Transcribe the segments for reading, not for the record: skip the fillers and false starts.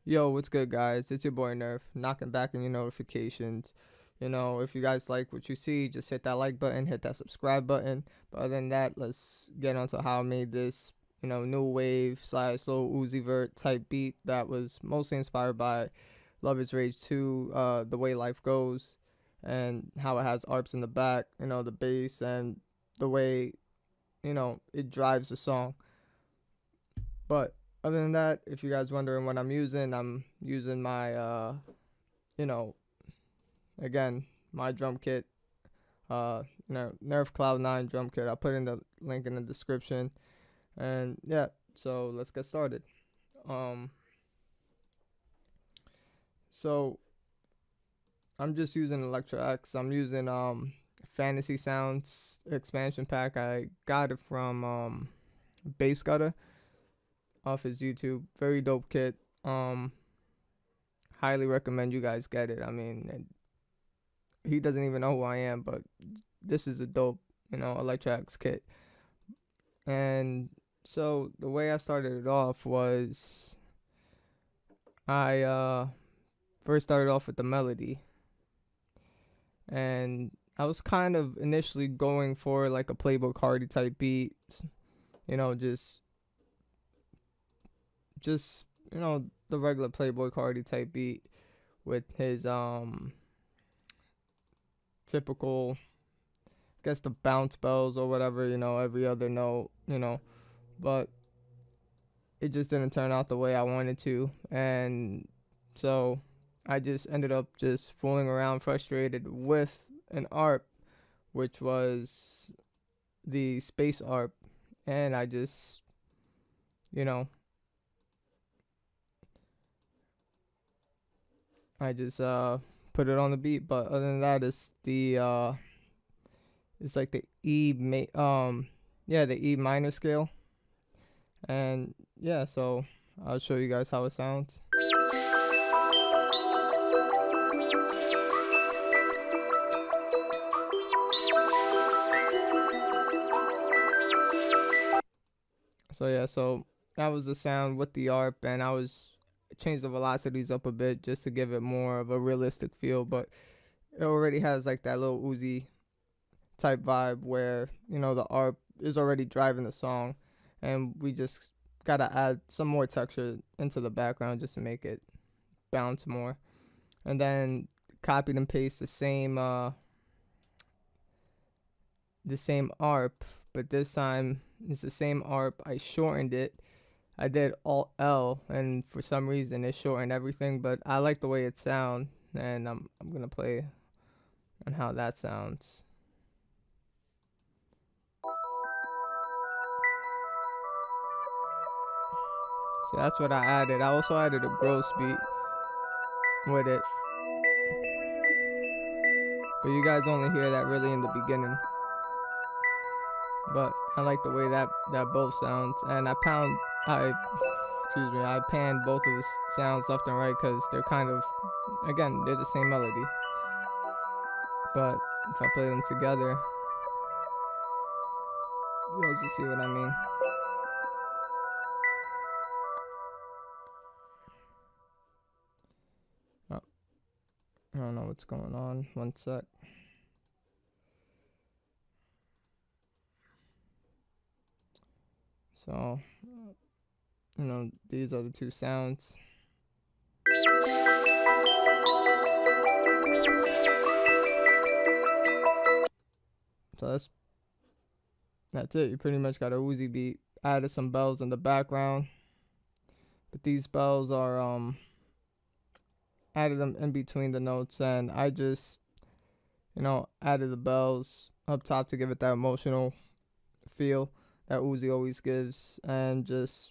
Yo, what's good, guys? It's your boy Nerf, knocking back on your notifications. If you guys like what you see, just hit that like button, hit that subscribe button. But other than that, let's get on to how I made this, new wave slash Lil Uzi Vert type beat that was mostly inspired by Love Is Rage 2, The Way Life Goes, and how it has arps in the back, the bass, and the way, it drives the song. But other than that, if you guys wondering what I'm using my you know, again, my drum kit, Nerf Cloud 9 drum kit. I'll put in the link in the description. And yeah, so let's get started. So I'm just using Electro X. I'm using Fantasy Sounds expansion pack. I got it from Bass Gutter off his YouTube. Very dope kit. Highly recommend you guys get it. I mean, he doesn't even know who I am, but this is a dope, Electrax kit. And so the way I started it off was I first started off with the melody, and I was kind of initially going for like a Playboy Cardi type beat, just the regular Playboy Cardi type beat with his typical, I guess, the bounce bells or whatever, every other note, but it just didn't turn out the way I wanted to. And so I just ended up just fooling around, frustrated with an ARP, which was the space ARP. And I just, put it on the beat. But other than that, it's like the the E minor scale. And yeah, so I'll show you guys how it sounds. So yeah, so that was the sound with the ARP, and I changed the velocities up a bit just to give it more of a realistic feel. But it already has like that little Uzi type vibe where the ARP is already driving the song, and we just gotta add some more texture into the background just to make it bounce more. And then copied and paste the same ARP, but this time it's the same ARP. I shortened it. I did Alt L, and for some reason it shortened everything, but I like the way it sounds, and I'm gonna play on how that sounds. So that's what I added. I also added a gross beat with it, but you guys only hear that really in the beginning. But I like the way that both sounds, and I panned both of the sounds left and right because they're kind of, again, they're the same melody. But if I play them together, you guys will see what I mean. Oh, I don't know what's going on. One sec. So, these are the two sounds. So that's it. You pretty much got a Uzi beat. Added some bells in the background, but these bells are added them in between the notes, and I just added the bells up top to give it that emotional feel that Uzi always gives. And just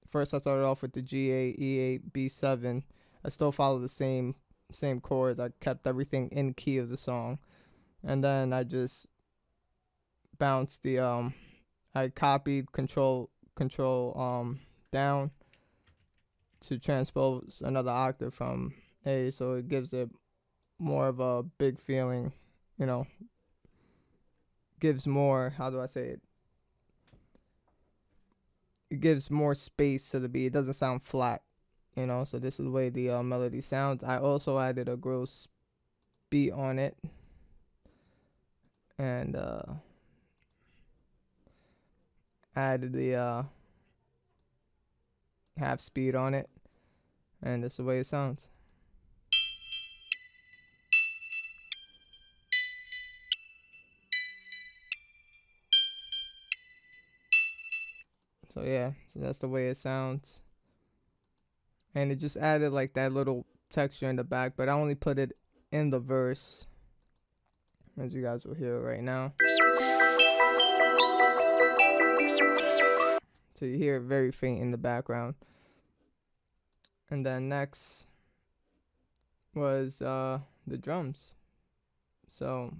first I started off with the G8, E8, B7. I still follow the same chords. I kept everything in key of the song, and then I just bounced the I copied control down to transpose another octave from A, so it gives it more of a big feeling, gives more, how do I say it? It gives more space to the beat. It doesn't sound flat. you know. So this is the way the melody sounds. I also added a gross beat on it, and added the half speed on it, and this is the way it sounds. So yeah, so that's the way it sounds. And it just added like that little texture in the back, but I only put it in the verse, as you guys will hear right now. So you hear it very faint in the background. And then next was the drums. So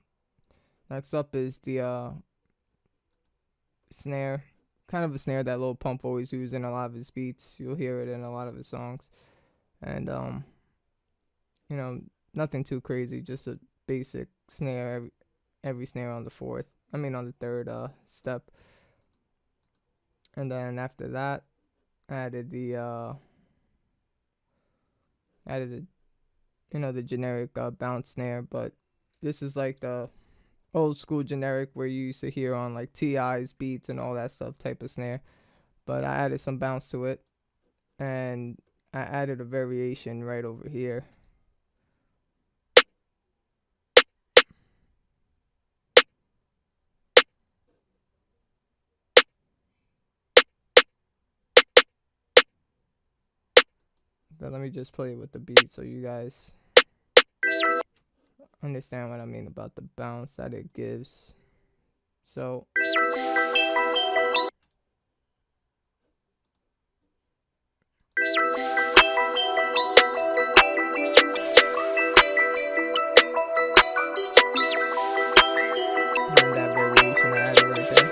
next up is the snare. Kind of a snare that Lil Pump always uses in a lot of his beats. You'll hear it in a lot of his songs. And you know, nothing too crazy, just a basic snare, every snare on the on the third step. And then after that, added the the generic bounce snare, but this is like the old school generic where you used to hear on like T.I.'s beats and all that stuff type of snare. But I added some bounce to it, and I added a variation right over here. But let me just play it with the beat so you guys understand what I mean about the bounce that it gives. So and that variation I added right there.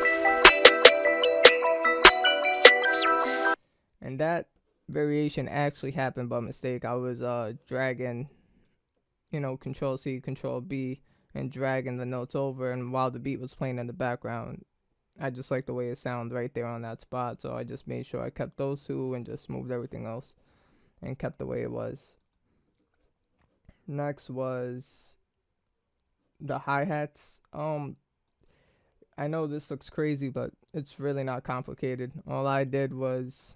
And that variation actually happened by mistake. I was dragging, Control C, Control B, and dragging the notes over, and while the beat was playing in the background, I just like the way it sounds right there on that spot, so I just made sure I kept those two and just moved everything else and kept the way it was. Next was the hi-hats. I know this looks crazy, but it's really not complicated. All I did was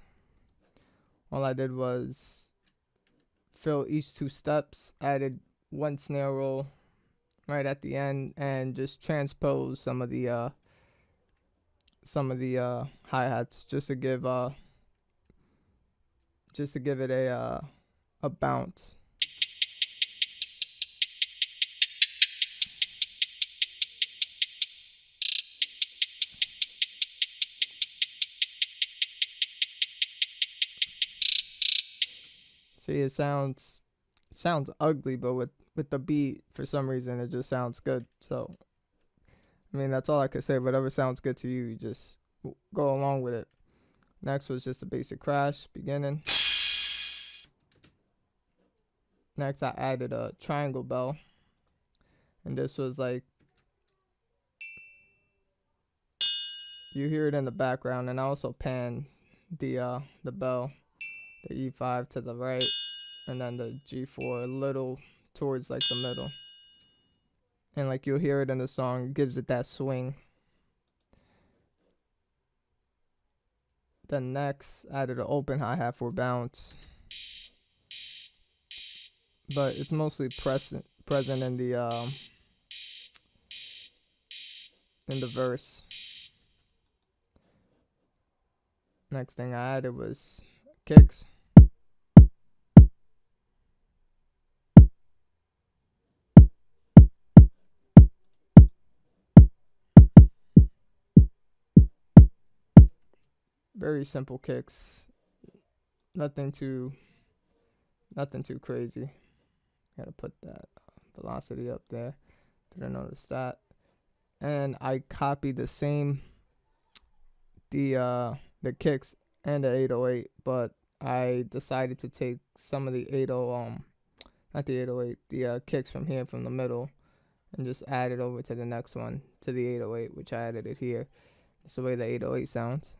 fill each two steps, added one snare roll right at the end, and just transpose some of the hi-hats just to give it a bounce. See, it sounds ugly, but with the beat, for some reason, it just sounds good. So, I mean, that's all I could say. Whatever sounds good to you, you just go along with it. Next was just a basic crash, beginning. Next, I added a triangle bell. And this was like, you hear it in the background, and I also pan the bell, the E5 to the right, and then the G4 a little towards like the middle. And like you'll hear it in the song, it gives it that swing. Then next, added an open hi-hat for bounce. But it's mostly present in the verse. Next thing I added was kicks. Very simple kicks. Nothing too crazy. Gotta put that velocity up there. Didn't notice that. And I copied the kicks and the 808, but I decided to take some of the the kicks from here from the middle, and just add it over to the next one, to the 808, which I added it here. That's the way the 808 sounds.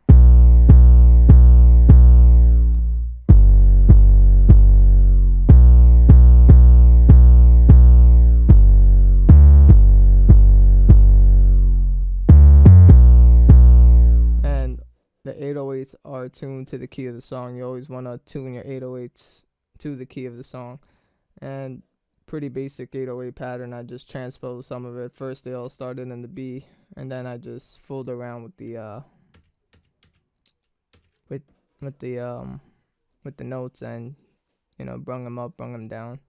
are tuned to the key of the song. You always want to tune your 808s to the key of the song. And pretty basic 808 pattern. I just transposed some of it. First they all started in the B, and then I just fooled around with the with the notes, and brung them up, brung them down.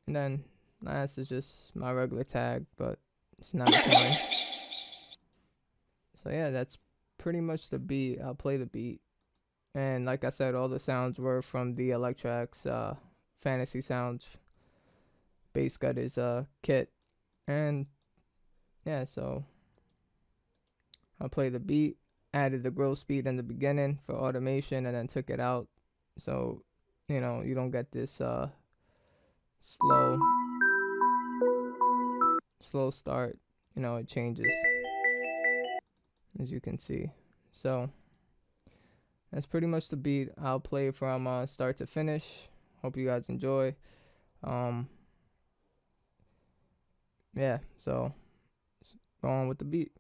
And then last is just my regular tag, but it's not a tory. So yeah, that's pretty much the beat. I'll play the beat. And like I said, all the sounds were from the Electrax Fantasy Sounds Bass Gutters kit. And yeah, so I'll play the beat, added the growth speed in the beginning for automation, and then took it out. So, you don't get this slow start. It changes, as you can see. So that's pretty much the beat. I'll play from start to finish. Hope you guys enjoy. Yeah, so let's go on with the beat.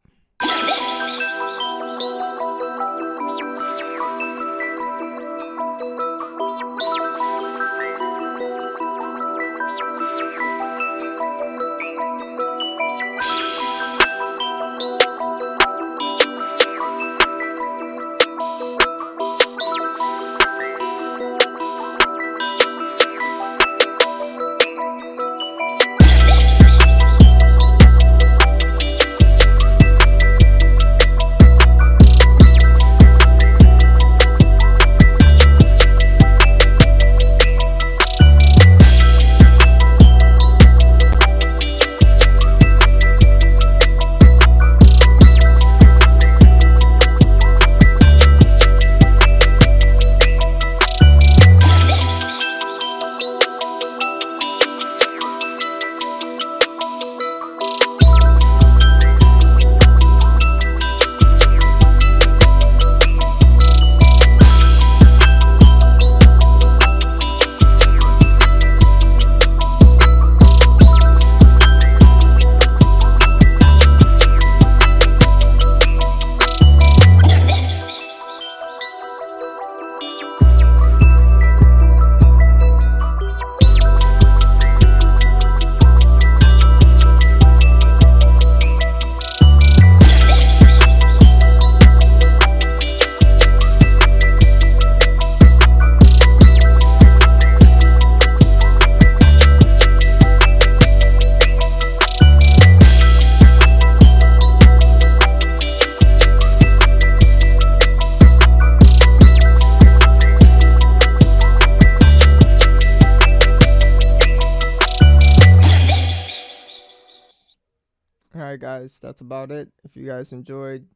Alright guys, that's about it. If you guys enjoyed,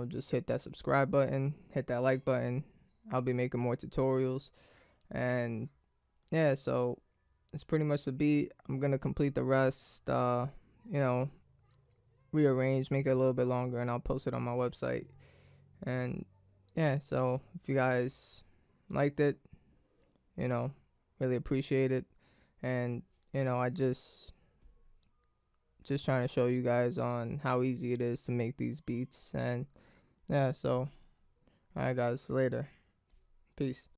just hit that subscribe button, hit that like button. I'll be making more tutorials. And yeah, so it's pretty much the beat. I'm gonna complete the rest, rearrange, make it a little bit longer, and I'll post it on my website. And yeah, so if you guys liked it, really appreciate it. And I just trying to show you guys on how easy it is to make these beats. And yeah, so alright guys, later, peace.